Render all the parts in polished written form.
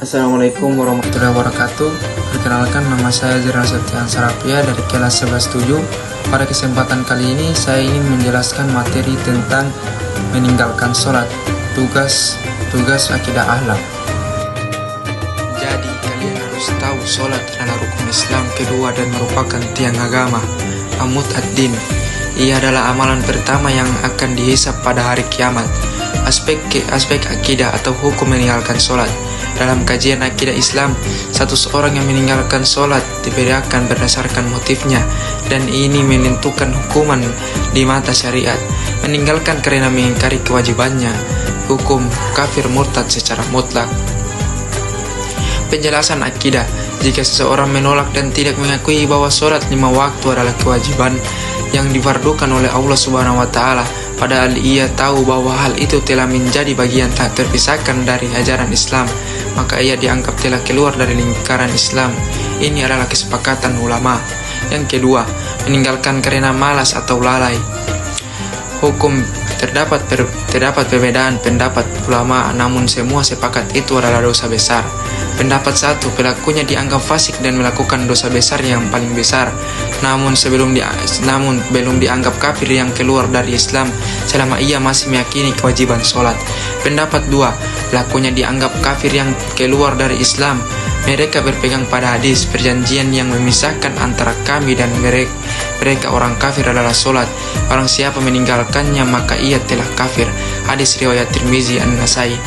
Assalamualaikum warahmatullahi wabarakatuh. Perkenalkan, nama saya Zerna Septian Sarapia dari kelas 11-7. Pada kesempatan kali ini saya ingin menjelaskan materi tentang meninggalkan sholat, tugas akidah akhlak. Jadi kalian harus tahu sholat adalah rukun Islam kedua dan merupakan tiang agama, amud ad-din. Ia adalah amalan pertama yang akan dihisab pada hari kiamat. Aspek akidah atau hukum meninggalkan sholat. Dalam kajian akidah Islam, seorang yang meninggalkan sholat dibedakan berdasarkan motifnya, dan ini menentukan hukuman di mata syariat. Meninggalkan karena mengingkari kewajibannya, hukum kafir murtad secara mutlak. Penjelasan akidah: jika seseorang menolak dan tidak mengakui bahwa sholat 5 waktu adalah kewajiban yang difardukan oleh Allah Subhanahu wa Ta'ala, padahal ia tahu bahwa hal itu telah menjadi bagian tak terpisahkan dari ajaran Islam, maka ia dianggap telah keluar dari lingkaran Islam. Ini adalah kesepakatan ulama. Yang kedua, meninggalkan karena malas atau lalai. Hukum terdapat perbedaan pendapat ulama, namun semua sepakat itu adalah dosa besar. Pendapat satu, pelakunya dianggap fasik dan melakukan dosa besar yang paling besar, namun belum dianggap kafir yang keluar dari Islam selama ia masih meyakini kewajiban sholat. Pendapat dua, pelakunya dianggap kafir yang keluar dari Islam. Mereka berpegang pada hadis perjanjian yang memisahkan antara kami dan mereka orang kafir adalah sholat. Barang siapa meninggalkannya maka ia telah kafir. Hadis riwayat Tirmizi, An-Nasai.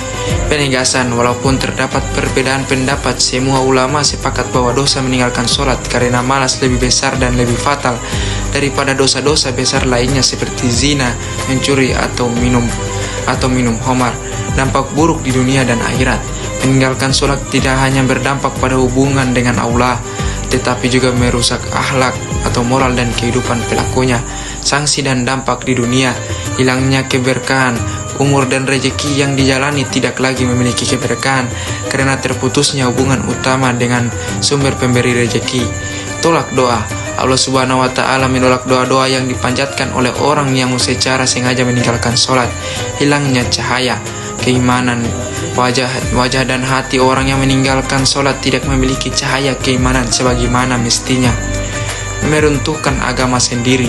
Penegasan: walaupun terdapat perbedaan pendapat, semua ulama sepakat bahwa dosa meninggalkan sholat karena malas lebih besar dan lebih fatal daripada dosa-dosa besar lainnya seperti zina, mencuri atau minum khamar. Dampak buruk di dunia dan akhirat. Meninggalkan sholat tidak hanya berdampak pada hubungan dengan Allah, tetapi juga merusak akhlak atau moral dan kehidupan pelakunya. Sanksi dan dampak di dunia: hilangnya keberkahan, umur dan rezeki yang dijalani tidak lagi memiliki keberkahan karena terputusnya hubungan utama dengan sumber pemberi rezeki. Tolak doa: Allah Subhanahu wa Ta'ala menolak doa-doa yang dipanjatkan oleh orang yang secara sengaja meninggalkan sholat. Hilangnya cahaya keimanan. Wajah dan hati orang yang meninggalkan sholat tidak memiliki cahaya keimanan sebagaimana mestinya. Meruntuhkan agama sendiri.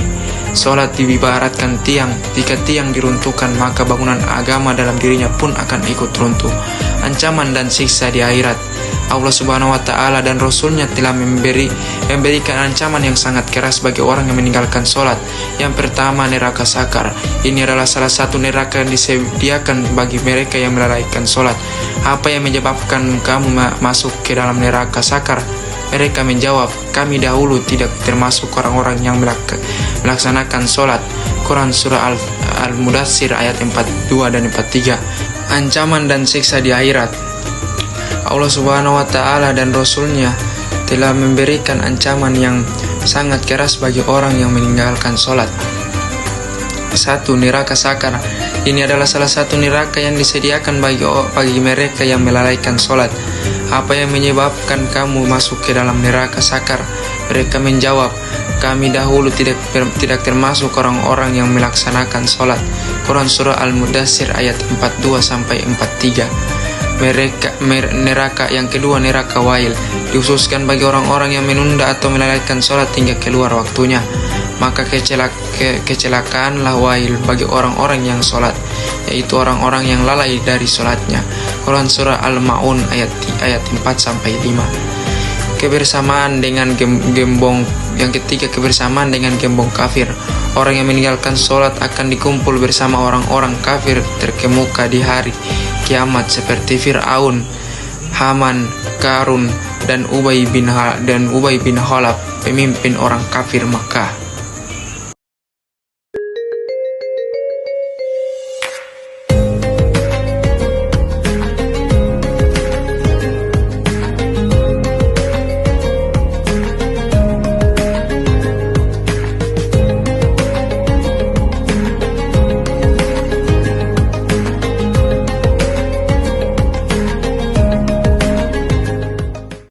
Sholat diibaratkan tiang. Jika tiang diruntuhkan, maka bangunan agama dalam dirinya pun akan ikut runtuh. Ancaman dan siksa di akhirat. Allah Subhanahu wa Ta'ala dan Rasulnya telah memberikan ancaman yang sangat keras bagi orang yang meninggalkan sholat. Yang pertama, neraka sakar. Ini adalah salah satu neraka yang disediakan bagi mereka yang melalaikan sholat. Apa yang menyebabkan kamu masuk ke dalam neraka sakar? Mereka menjawab, kami dahulu tidak termasuk orang-orang yang melaksanakan sholat. Quran Surah Al-Mudaththir ayat 42 dan 43. Ancaman dan siksa di akhirat. Allah Subhanahu wa Ta'ala dan Rasulnya telah memberikan ancaman yang sangat keras bagi orang yang meninggalkan sholat. 1. Neraka sakar. Ini adalah salah satu neraka yang disediakan bagi mereka yang melalaikan sholat. Apa yang menyebabkan kamu masuk ke dalam neraka sakar? Mereka menjawab, kami dahulu tidak termasuk orang-orang yang melaksanakan sholat. Quran Surah Al-Mudaththir ayat 42-43. Neraka yang kedua, neraka wail, dikhususkan bagi orang-orang yang menunda atau melalaikan sholat hingga keluar waktunya. Maka kecelakaanlah wail bagi orang-orang yang sholat, yaitu orang-orang yang lalai dari sholatnya. Quran Surah Al-Ma'un ayat 4-5. Kebersamaan dengan gembong. Yang ketiga, kebersamaan dengan gembong kafir. Orang yang meninggalkan sholat akan dikumpul bersama orang-orang kafir terkemuka di hari kiamat seperti Fir'aun, Haman, Karun, dan Ubay bin Khalaf, pemimpin orang kafir Makkah.